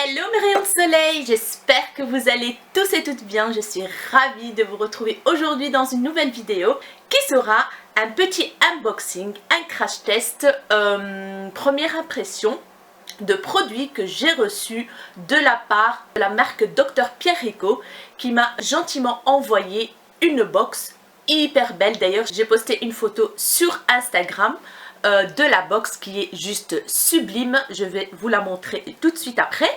Hello mes rayons de soleil, j'espère que vous allez tous et toutes bien. Je suis ravie de vous retrouver aujourd'hui dans une nouvelle vidéo qui sera un petit unboxing, un crash test, première impression de produits que j'ai reçus de la part de la marque Dr Pierrico qui m'a gentiment envoyé une box hyper belle. D'ailleurs, j'ai posté une photo sur Instagram de la box qui est juste sublime. Je vais vous la montrer tout de suite après.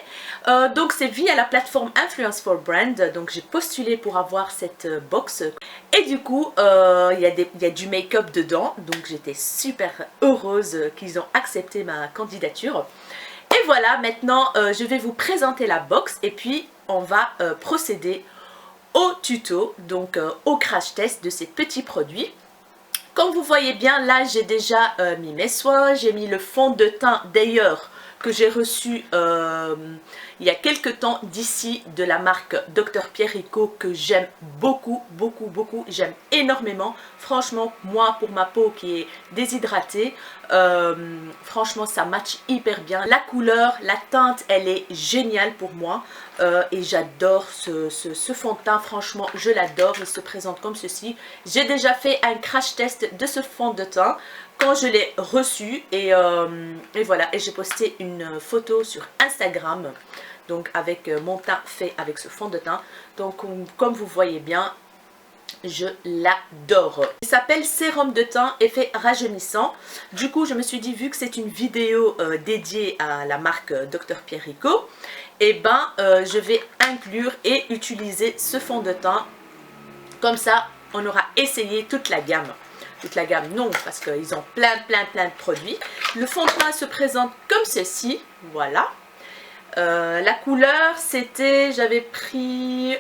Donc c'est via la plateforme Influence for Brand. Donc j'ai postulé pour avoir cette box. Et du coup, il y a du make-up dedans. Donc j'étais super heureuse qu'ils ont accepté ma candidature. Et voilà, maintenant je vais vous présenter la box et puis on va procéder au tuto, donc au crash test de ces petits produits. Comme vous voyez bien, là j'ai déjà mis mes soins, j'ai mis le fond de teint d'ailleurs que j'ai reçu il y a quelques temps d'ici de la marque Dr Pierrico que j'aime beaucoup, j'aime énormément. Franchement, moi pour ma peau qui est déshydratée, franchement ça match hyper bien. La couleur, la teinte, elle est géniale pour moi et j'adore ce fond de teint, franchement je l'adore. Il se présente comme ceci. J'ai déjà fait un crash test de ce fond de teint quand je l'ai reçu et voilà, et j'ai posté une photo sur Instagram donc avec mon teint fait avec ce fond de teint. Donc comme vous voyez bien, je l'adore. Il s'appelle sérum de teint effet rajeunissant. Du coup je me suis dit, vu que c'est une vidéo dédiée à la marque Dr Pierrico, et ben je vais inclure et utiliser ce fond de teint. Comme ça on aura essayé toute la gamme. Toute la gamme non, parce qu'ils ont plein de produits. Le fond de teint se présente comme ceci, voilà. La couleur c'était, j'avais pris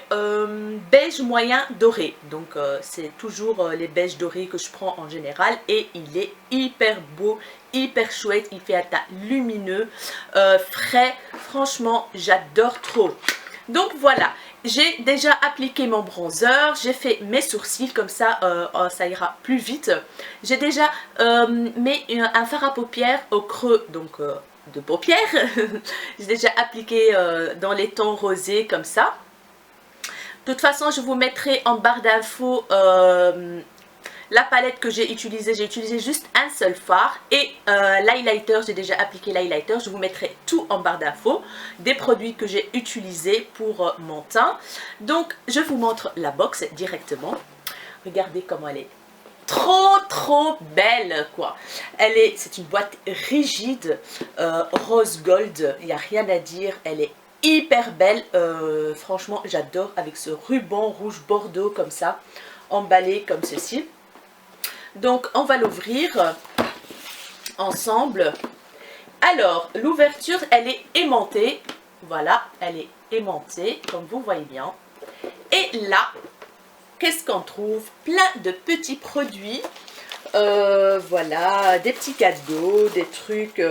beige moyen doré, donc c'est toujours les beiges dorés que je prends en général et il est hyper beau, hyper chouette, il fait un teint lumineux, frais, franchement j'adore trop. Donc voilà, j'ai déjà appliqué mon bronzer, j'ai fait mes sourcils, comme ça ça ira plus vite. J'ai déjà mis un fard à paupières au creux donc de paupières. J'ai déjà appliqué dans les tons rosés comme ça. De toute façon je vous mettrai en barre d'infos la palette que j'ai utilisée juste un seul fard et l'highlighter, j'ai déjà appliqué l'highlighter, je vous mettrai tout en barre d'infos, des produits que j'ai utilisés pour mon teint. Donc je vous montre la box directement, regardez comment elle est. Trop belle quoi. C'est une boîte rigide, rose gold, il n'y a rien à dire, elle est hyper belle, franchement j'adore, avec ce ruban rouge bordeaux comme ça, emballé comme ceci. Donc on va l'ouvrir ensemble. Alors l'ouverture elle est aimantée, voilà, elle est aimantée comme vous voyez bien. Et là, qu'est-ce qu'on trouve? Plein de petits produits, voilà, des petits cadeaux, des trucs.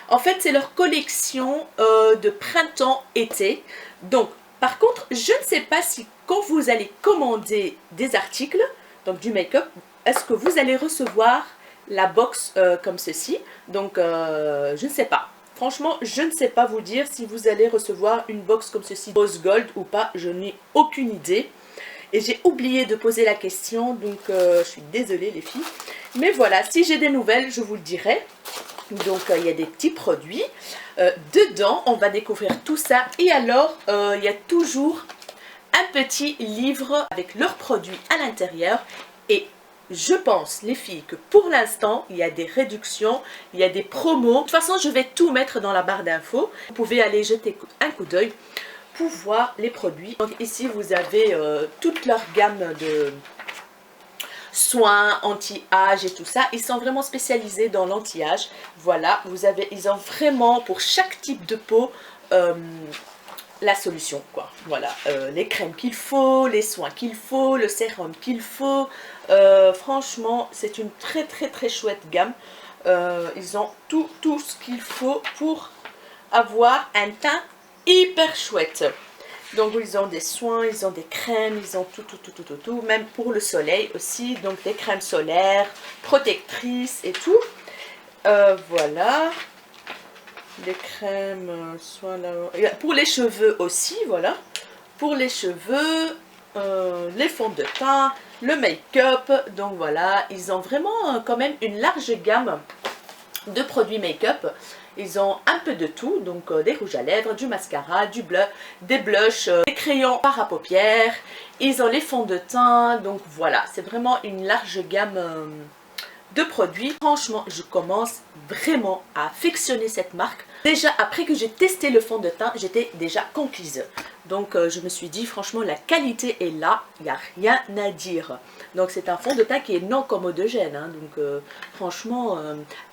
En fait c'est leur collection de printemps-été. Donc par contre je ne sais pas si quand vous allez commander des articles, donc du make-up, est-ce que vous allez recevoir la box comme ceci. Donc je ne sais pas. Franchement, je ne sais pas vous dire si vous allez recevoir une box comme ceci, rose gold ou pas. Je n'ai aucune idée. Et j'ai oublié de poser la question, donc je suis désolée les filles. Mais voilà, si j'ai des nouvelles, je vous le dirai. Donc il y a des petits produits. Dedans, on va découvrir tout ça. Et alors, il y a toujours un petit livre avec leurs produits à l'intérieur. Et je pense, les filles, que pour l'instant, il y a des réductions, il y a des promos. De toute façon, je vais tout mettre dans la barre d'infos. Vous pouvez aller jeter un coup d'œil pour voir les produits. Donc ici, vous avez toute leur gamme de soins anti-âge et tout ça. Ils sont vraiment spécialisés dans l'anti-âge. Voilà, ils ont vraiment pour chaque type de peau la solution quoi. Voilà, les crèmes qu'il faut, les soins qu'il faut, le sérum qu'il faut. Franchement c'est une très chouette gamme. Ils ont tout ce qu'il faut pour avoir un teint hyper chouette. Donc ils ont des soins, ils ont des crèmes, ils ont tout, même pour le soleil aussi, donc des crèmes solaires, protectrices et tout. Voilà. des crèmes, soit là, pour les cheveux aussi, voilà. Pour les cheveux, les fonds de teint, le make-up. Donc voilà, ils ont vraiment quand même une large gamme de produits make-up. Ils ont un peu de tout, donc des rouges à lèvres, du mascara, du blush, des blushs, des crayons par à paupières. Ils ont les fonds de teint, donc voilà, c'est vraiment une large gamme de produits. Franchement, je commence vraiment à affectionner cette marque. Déjà, après que j'ai testé le fond de teint, j'étais déjà conquise. Donc, je me suis dit, franchement, la qualité est là, il n'y a rien à dire. Donc, c'est un fond de teint qui est non commodogène. Hein, donc, franchement,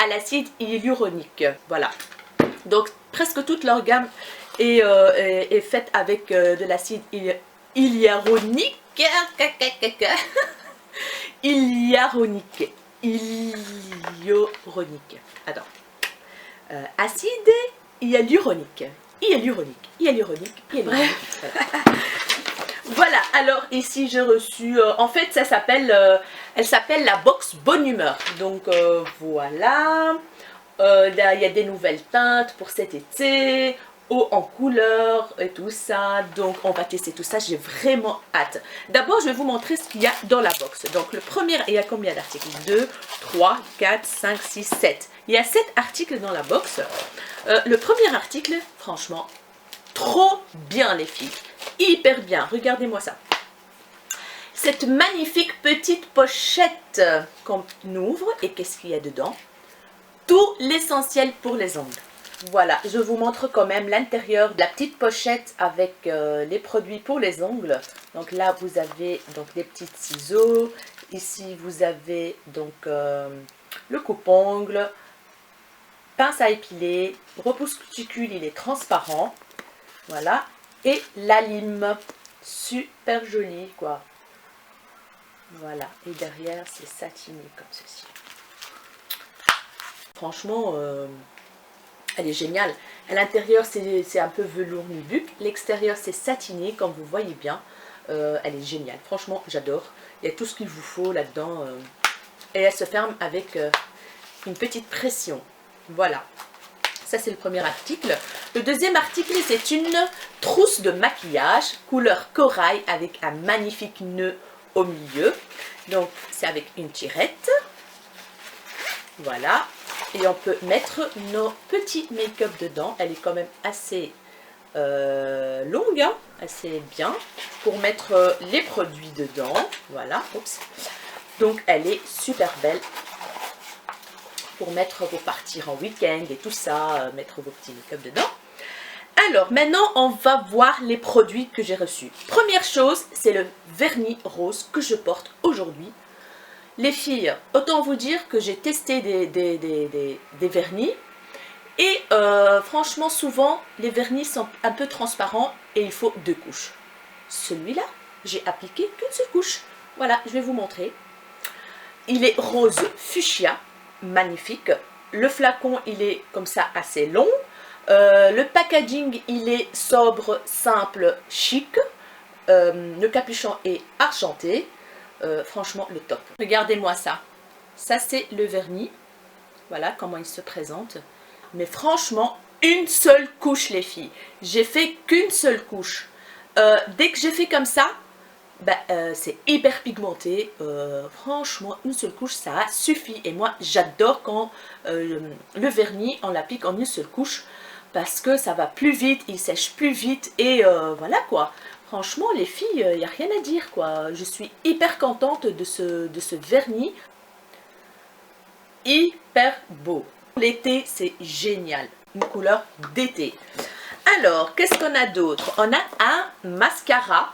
à l'acide hyaluronique. Voilà. Donc, presque toute leur gamme est faite avec de l'acide hyaluronique. Hyaluronique. Hyaluronique. Attends. Acide hyaluronique. Hyaluronique. Bref. Voilà. Alors ici j'ai reçu. En fait, ça s'appelle. Elle s'appelle la box Bonne Humeur. Donc voilà. Là, il y a des nouvelles teintes pour cet été. Eau en couleur et tout ça. Donc on va tester tout ça, j'ai vraiment hâte. D'abord je vais vous montrer ce qu'il y a dans la box. Donc le premier, il y a combien d'articles? 2, 3, 4, 5, 6, 7. Il y a 7 articles dans la box. Le premier article, franchement, trop bien les filles. Hyper bien, regardez-moi ça. Cette magnifique petite pochette qu'on ouvre. Et qu'est-ce qu'il y a dedans? Tout l'essentiel pour les ongles. Voilà, je vous montre quand même l'intérieur de la petite pochette avec les produits pour les ongles. Donc là, vous avez donc des petits ciseaux. Ici, vous avez donc le coupe-ongles, pince à épiler, repousse cuticule, il est transparent. Voilà, et la lime, super joli quoi. Voilà, et derrière, c'est satiné comme ceci. Franchement, elle est géniale. À l'intérieur, c'est un peu velours nubuck. L'extérieur, c'est satiné, comme vous voyez bien. Elle est géniale. Franchement, j'adore. Il y a tout ce qu'il vous faut là-dedans. Et elle se ferme avec une petite pression. Voilà. Ça, c'est le premier article. Le deuxième article, c'est une trousse de maquillage couleur corail avec un magnifique nœud au milieu. Donc, c'est avec une tirette. Voilà. Et on peut mettre nos petits make-up dedans. Elle est quand même assez longue, hein, assez bien. Pour mettre les produits dedans. Voilà. Oups. Donc elle est super belle. Pour mettre vos partir en week-end et tout ça. Mettre vos petits make-up dedans. Alors maintenant on va voir les produits que j'ai reçus. Première chose, c'est le vernis rose que je porte aujourd'hui. Les filles, autant vous dire que j'ai testé des vernis et franchement souvent les vernis sont un peu transparents et il faut 2 couches. Celui-là, j'ai appliqué qu'une seule couche. Voilà, je vais vous montrer. Il est rose fuchsia, magnifique. Le flacon, il est comme ça assez long. Le packaging, il est sobre, simple, chic. Le capuchon est argenté. Franchement le top. Regardez-moi ça. Ça c'est le vernis. Voilà comment il se présente. Mais franchement, une seule couche les filles. J'ai fait qu'une seule couche. Dès que j'ai fait comme ça, c'est hyper pigmenté. Franchement, une seule couche, ça suffit. Et moi, j'adore quand le vernis, on l'applique en une seule couche. Parce que ça va plus vite, il sèche plus vite. Et voilà quoi. Franchement, les filles, il n'y a rien à dire, quoi. Je suis hyper contente de ce vernis. Hyper beau. L'été, c'est génial. Une couleur d'été. Alors, qu'est-ce qu'on a d'autre? On a un mascara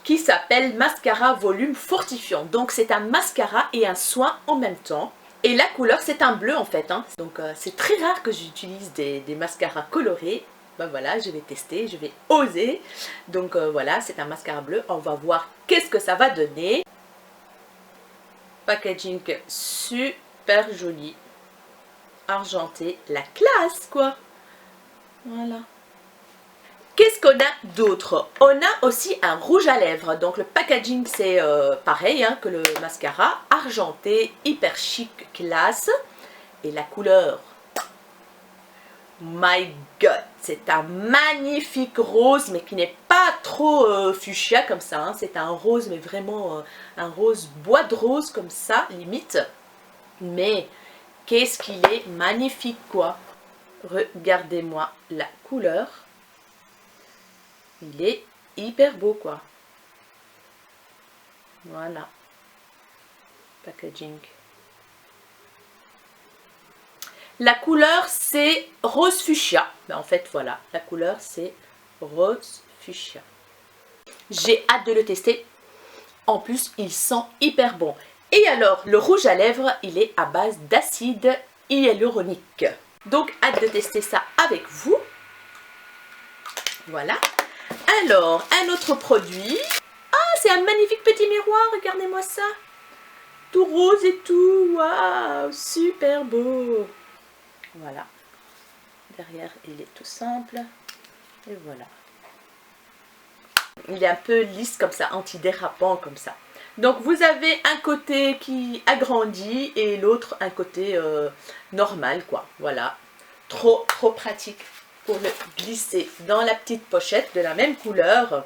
qui s'appelle Mascara Volume Fortifiant. Donc, c'est un mascara et un soin en même temps. Et la couleur, c'est un bleu, en fait. Hein. Donc, c'est très rare que j'utilise des mascaras colorés. Ben voilà, je vais tester, je vais oser. Donc voilà, c'est un mascara bleu. On va voir qu'est-ce que ça va donner. Packaging super joli. Argenté, la classe quoi. Voilà. Qu'est-ce qu'on a d'autre? On a aussi un rouge à lèvres. Donc le packaging c'est pareil hein, que le mascara. Argenté, hyper chic, classe. Et la couleur. my god, c'est un magnifique rose, mais qui n'est pas trop fuchsia comme ça, hein. C'est un rose, mais vraiment un rose bois de rose comme ça, limite. Mais qu'est-ce qu'il est magnifique, quoi. Regardez-moi la couleur. Il est hyper beau, quoi. Voilà. Packaging. La couleur, c'est rose fuchsia. Ben, en fait, voilà. La couleur, c'est rose fuchsia. J'ai hâte de le tester. En plus, il sent hyper bon. Et alors, le rouge à lèvres, il est à base d'acide hyaluronique. Donc, hâte de tester ça avec vous. Voilà. Alors, un autre produit. Ah, c'est un magnifique petit miroir. Regardez-moi ça. Tout rose et tout. Waouh, super beau. Voilà. Derrière, il est tout simple. Et voilà. Il est un peu lisse comme ça, antidérapant comme ça. Donc, vous avez un côté qui agrandit et l'autre un côté normal, quoi. Voilà. Trop pratique pour le glisser dans la petite pochette de la même couleur.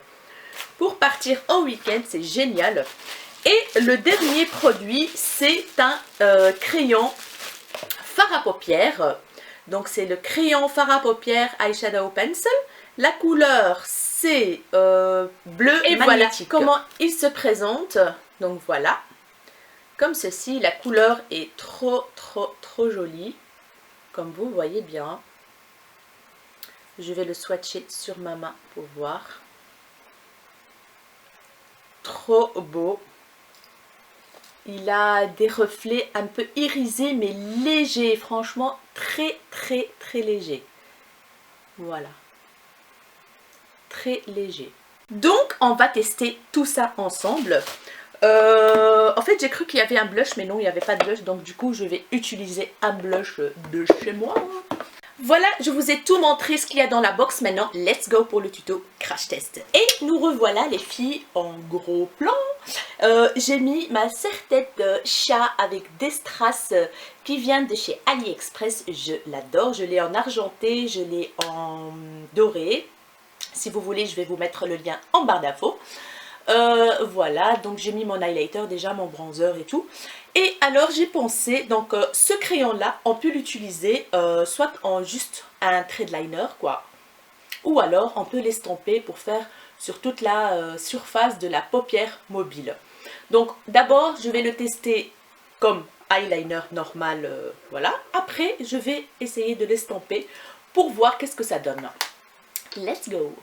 Pour partir en week-end, c'est génial. Et le dernier produit, c'est un crayon fard à paupières. Donc c'est le crayon fard à paupières Eyeshadow Pencil. La couleur c'est bleu et magnétique. Voilà comment il se présente. Donc voilà, comme ceci. La couleur est trop jolie, comme vous voyez bien. Je vais le swatcher sur ma main pour voir. Trop beau. Il a des reflets un peu irisés mais légers, franchement très léger. Voilà. Très léger. Donc on va tester tout ça ensemble. En fait j'ai cru qu'il y avait un blush mais non il n'y avait pas de blush, donc du coup je vais utiliser un blush de chez moi. Voilà, je vous ai tout montré ce qu'il y a dans la box. Maintenant, let's go pour le tuto crash test. Et nous revoilà les filles en gros plan. J'ai mis ma serre-tête de chat avec des strass qui vient de chez AliExpress. Je l'adore, je l'ai en argenté, je l'ai en doré. Si vous voulez, je vais vous mettre le lien en barre d'infos. Voilà, donc j'ai mis mon highlighter déjà, mon bronzer et tout. Et alors j'ai pensé, donc ce crayon là, on peut l'utiliser soit en juste un trade liner quoi, ou alors on peut l'estomper pour faire sur toute la surface de la paupière mobile. Donc d'abord je vais le tester comme eyeliner normal, voilà. Après je vais essayer de l'estomper pour voir qu'est-ce que ça donne. Let's go.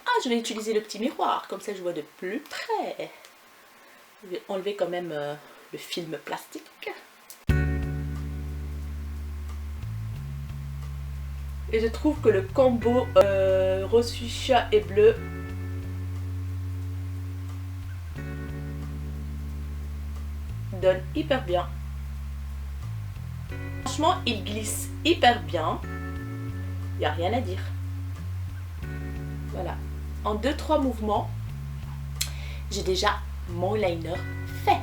Ah, je vais utiliser le petit miroir, comme ça je vois de plus près. Je vais enlever quand même le film plastique. Et je trouve que le combo rose fuchsia et bleu donne hyper bien. Franchement, il glisse hyper bien. Il n'y a rien à dire. Voilà. En 2-3 mouvements, j'ai déjà mon liner fait.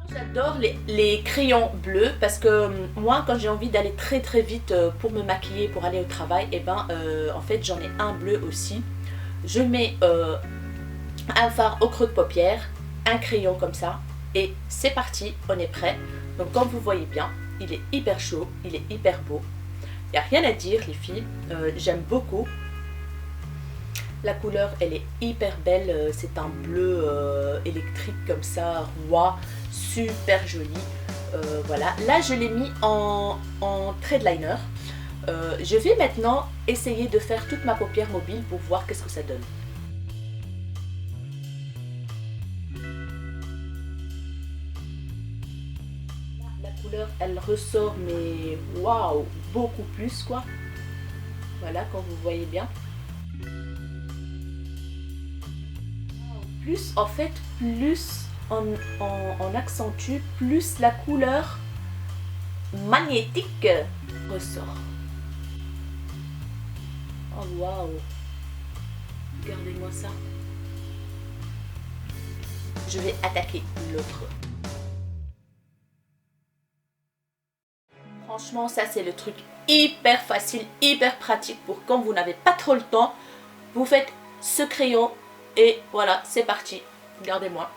J'adore les crayons bleus parce que moi quand j'ai envie d'aller très vite pour me maquiller, pour aller au travail, et ben en fait j'en ai un bleu aussi. Je mets un fard au creux de paupière, un crayon comme ça et c'est parti, on est prêt. Donc comme vous voyez bien, il est hyper chaud, il est hyper beau. Il n'y a rien à dire les filles, j'aime beaucoup. La couleur elle est hyper belle, c'est un bleu électrique comme ça, roi, super joli. Voilà, là je l'ai mis en trade liner. Je vais maintenant essayer de faire toute ma paupière mobile pour voir qu'est-ce que ça donne. La couleur elle ressort mais waouh, beaucoup plus quoi. Voilà, quand vous voyez bien. Plus en fait, plus on accentue, plus la couleur magnétique ressort. Oh waouh! Regardez-moi ça. Je vais attaquer l'autre. Franchement, ça c'est le truc hyper facile, hyper pratique pour quand vous n'avez pas trop le temps. Vous faites ce crayon et voilà, c'est parti. Regardez-moi.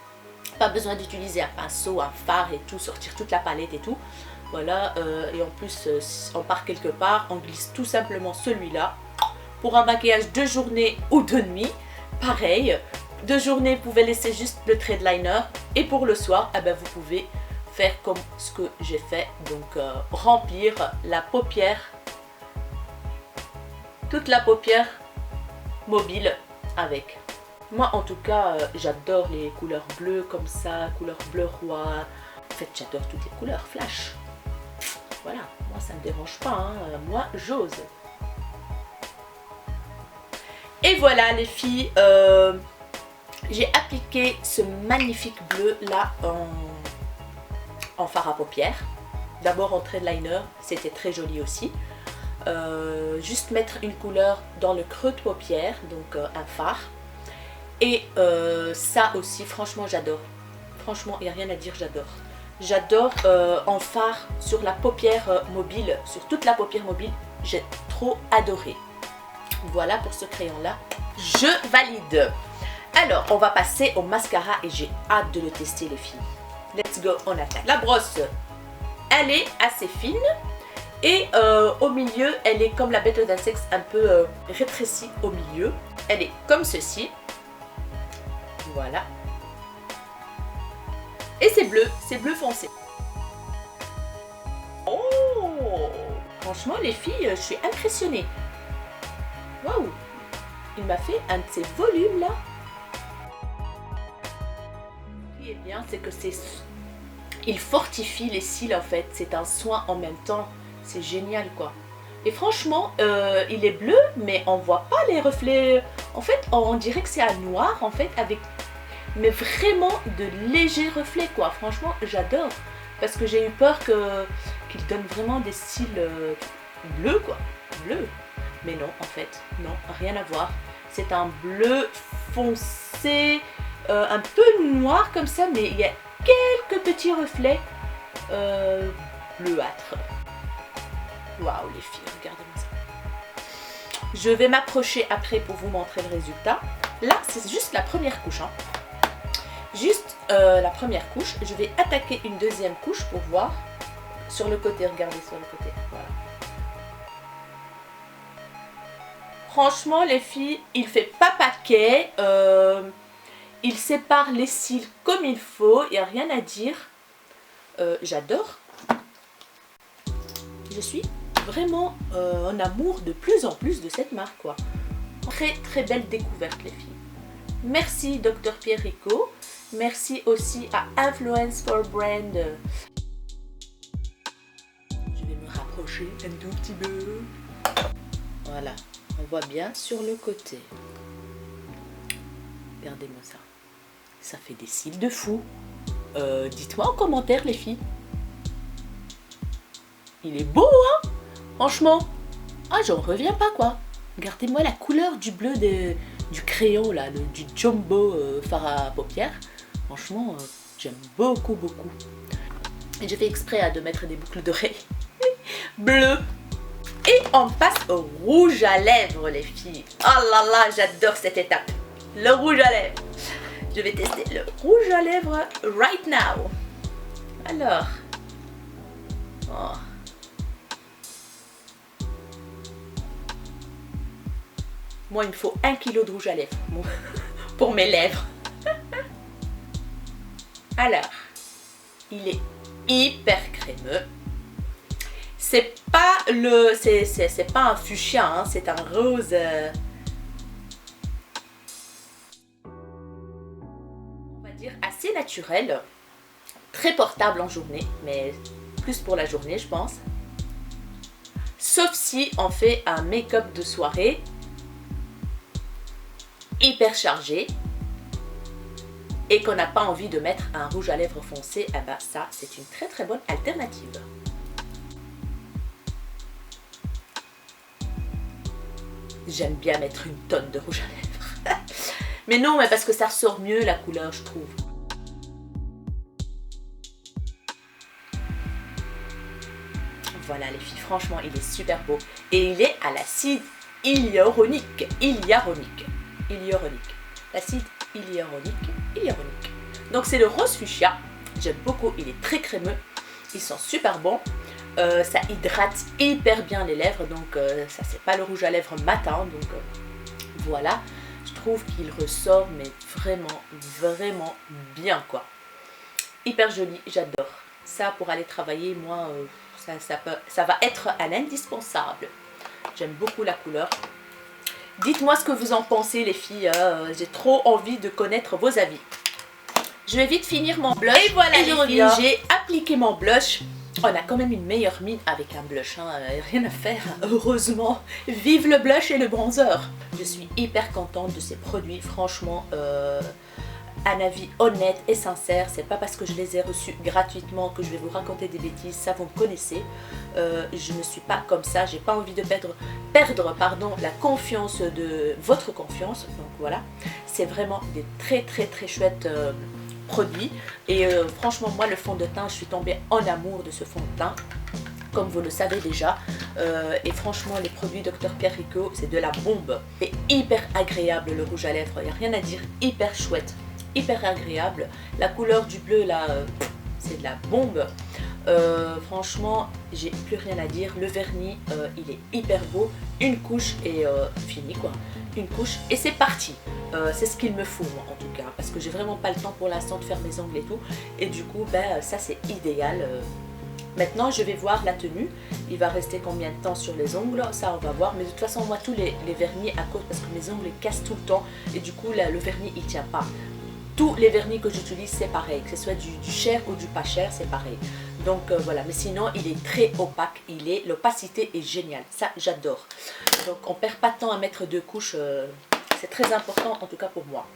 Pas besoin d'utiliser un pinceau, un fard et tout, sortir toute la palette et tout. Voilà, et en plus, si on part quelque part, on glisse tout simplement celui-là. Pour un maquillage de journée ou de nuit, pareil. De journée, vous pouvez laisser juste le trait de liner. Et pour le soir, eh ben, vous pouvez faire comme ce que j'ai fait. Donc, remplir la paupière, toute la paupière mobile avec. Moi, en tout cas, j'adore les couleurs bleues comme ça, couleur bleu roi. En fait, j'adore toutes les couleurs flash. Voilà, moi, ça ne me dérange pas. Hein. Moi, j'ose. Et voilà, les filles, j'ai appliqué ce magnifique bleu là en fard à paupières. D'abord en trait de liner, c'était très joli aussi. Juste mettre une couleur dans le creux de paupière, donc un fard. Et ça aussi, franchement, j'adore. Franchement, il n'y a rien à dire, j'adore. J'adore en fard sur la paupière mobile, sur toute la paupière mobile. J'ai trop adoré. Voilà pour ce crayon-là. Je valide. Alors, on va passer au mascara et j'ai hâte de le tester, les filles. Let's go, on attaque. La brosse, elle est assez fine. Et au milieu, elle est comme la Better Than Sex, un peu rétrécie au milieu. Elle est comme ceci. Voilà. Et c'est bleu foncé. Oh! Franchement, les filles, je suis impressionnée. Waouh! Il m'a fait un de ces volumes là. Ce qui est bien, c'est que il fortifie les cils en fait. C'est un soin en même temps. C'est génial quoi. Et franchement, il est bleu, mais on voit pas les reflets. En fait, on dirait que c'est un noir en fait, avec mais vraiment de légers reflets quoi. Franchement, j'adore. Parce que j'ai eu peur qu'il donne vraiment des cils bleus quoi. Bleu. Mais non, en fait, non, rien à voir. C'est un bleu foncé, un peu noir comme ça, mais il y a quelques petits reflets bleuâtres. Waouh les filles, regardez-moi ça. Je vais m'approcher après pour vous montrer le résultat. Là, c'est juste la première couche. Hein. Juste la première couche. Je vais attaquer une deuxième couche pour voir sur le côté. Regardez sur le côté. Voilà. Franchement, les filles, il fait pas paquet. Il sépare les cils comme il faut. Il n'y a rien à dire. J'adore. Je suis vraiment en amour de plus en plus de cette marque, quoi. Très très belle découverte, les filles. Merci Dr Pierrico. Merci aussi à Influence for Brand. Je vais me rapprocher un tout petit peu. Voilà, on voit bien sur le côté. Regardez-moi ça. Ça fait des cils de fou. Dites-moi en commentaire, les filles. Il est beau, hein? Franchement. Ah, j'en reviens pas, quoi. Regardez-moi la couleur du bleu du crayon, là, du Jumbo fard à paupières. Franchement, j'aime beaucoup, beaucoup. Et j'ai fait exprès de mettre des boucles d'oreilles bleues. Et on passe au rouge à lèvres, les filles. Oh là là, j'adore cette étape. Le rouge à lèvres. Je vais tester le rouge à lèvres right now. Alors. Oh. Moi, il me faut 1 kg de rouge à lèvres pour mes lèvres. Alors, il est hyper crémeux. C'est pas c'est pas un fuchsia, hein, c'est un rose. On va dire assez naturel, très portable en journée, mais plus pour la journée, je pense. Sauf si on fait un make-up de soirée hyper chargé et qu'on n'a pas envie de mettre un rouge à lèvres foncé, eh ben ça c'est une très très bonne alternative. J'aime bien mettre une tonne de rouge à lèvres. Mais non, mais parce que ça ressort mieux la couleur, je trouve. Voilà les filles, franchement il est super beau. Et il est à l'acide hyaluronique. L'acide hyaluronique. Donc c'est le rose fuchsia. J'aime beaucoup, il est très crémeux. Ils sont super bons. Ça hydrate hyper bien les lèvres. Donc ça c'est pas le rouge à lèvres matin. Donc voilà. Je trouve qu'il ressort mais vraiment bien quoi. Hyper joli, j'adore. Ça pour aller travailler, moi ça va être un indispensable. J'aime beaucoup la couleur. Dites-moi ce que vous en pensez les filles, j'ai trop envie de connaître vos avis. Je vais vite finir mon blush. Et voilà les filles, j'ai appliqué mon blush. On a quand même une meilleure mine avec un blush, hein. Rien à faire, heureusement. Vive le blush et le bronzer. Je suis hyper contente de ces produits, franchement. Un avis honnête et sincère, c'est pas parce que je les ai reçus gratuitement que je vais vous raconter des bêtises, ça vous me connaissez. Je ne suis pas comme ça, j'ai pas envie de perdre la confiance de votre confiance. Donc voilà, c'est vraiment des très chouettes produits. Et franchement moi le fond de teint, je suis tombée en amour de ce fond de teint. Comme vous le savez déjà, et franchement les produits Dr Pierre Rico c'est de la bombe. C'est hyper agréable le rouge à lèvres, il n'y a rien à dire, hyper chouette. Hyper agréable, la couleur du bleu là c'est de la bombe. Franchement j'ai plus rien à dire, le vernis il est hyper beau, une couche et fini quoi, une couche et c'est parti. C'est ce qu'il me faut moi, en tout cas, parce que j'ai vraiment pas le temps pour l'instant de faire mes ongles et tout, et du coup ben ça c'est idéal. Maintenant je vais voir la tenue, il va rester combien de temps sur les ongles, ça on va voir, mais de toute façon moi tous les vernis à cause, parce que mes ongles cassent tout le temps et du coup là, le vernis il tient pas. Tous les vernis que j'utilise c'est pareil, que ce soit du cher ou du pas cher c'est pareil. Donc voilà, mais sinon il est très opaque, l'opacité est géniale, ça j'adore. Donc on perd pas de temps à mettre deux couches, c'est très important en tout cas pour moi.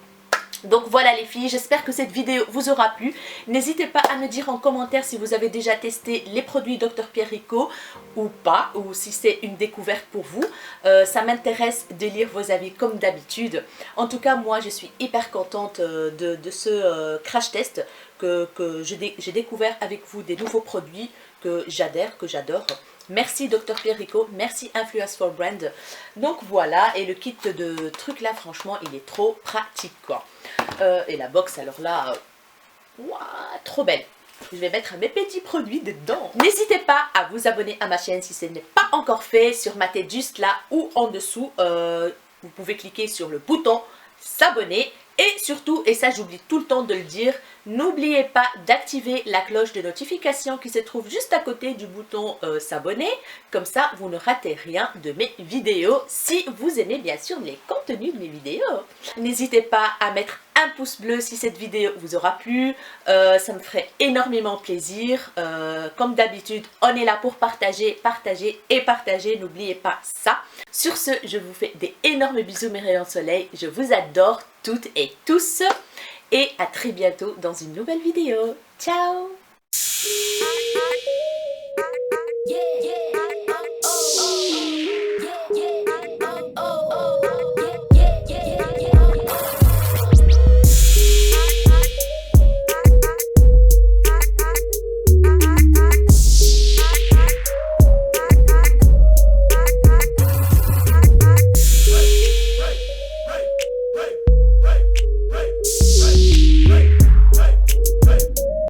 Donc voilà les filles, j'espère que cette vidéo vous aura plu. N'hésitez pas à me dire en commentaire si vous avez déjà testé les produits Dr Pierre Rico ou pas, ou si c'est une découverte pour vous. Ça m'intéresse de lire vos avis comme d'habitude. En tout cas moi je suis hyper contente de ce crash test que j'ai découvert avec vous des nouveaux produits que j'adore. Merci Dr Pierre Rico, merci Influence for Brand. Donc voilà, et le kit de trucs là, franchement, il est trop pratique quoi. Et la box, alors là, trop belle. Je vais mettre mes petits produits dedans. N'hésitez pas à vous abonner à ma chaîne si ce n'est pas encore fait, sur ma tête juste là ou en dessous. Vous pouvez cliquer sur le bouton s'abonner. Et surtout, et ça j'oublie tout le temps de le dire, n'oubliez pas d'activer la cloche de notification qui se trouve juste à côté du bouton s'abonner. Comme ça, vous ne ratez rien de mes vidéos si vous aimez bien sûr les contenus de mes vidéos. N'hésitez pas à mettre un pouce bleu si cette vidéo vous aura plu, ça me ferait énormément plaisir. Comme d'habitude, on est là pour partager, n'oubliez pas ça. Sur ce, je vous fais des énormes bisous mes rayons de soleil, je vous adore toutes et tous et à très bientôt dans une nouvelle vidéo. Ciao!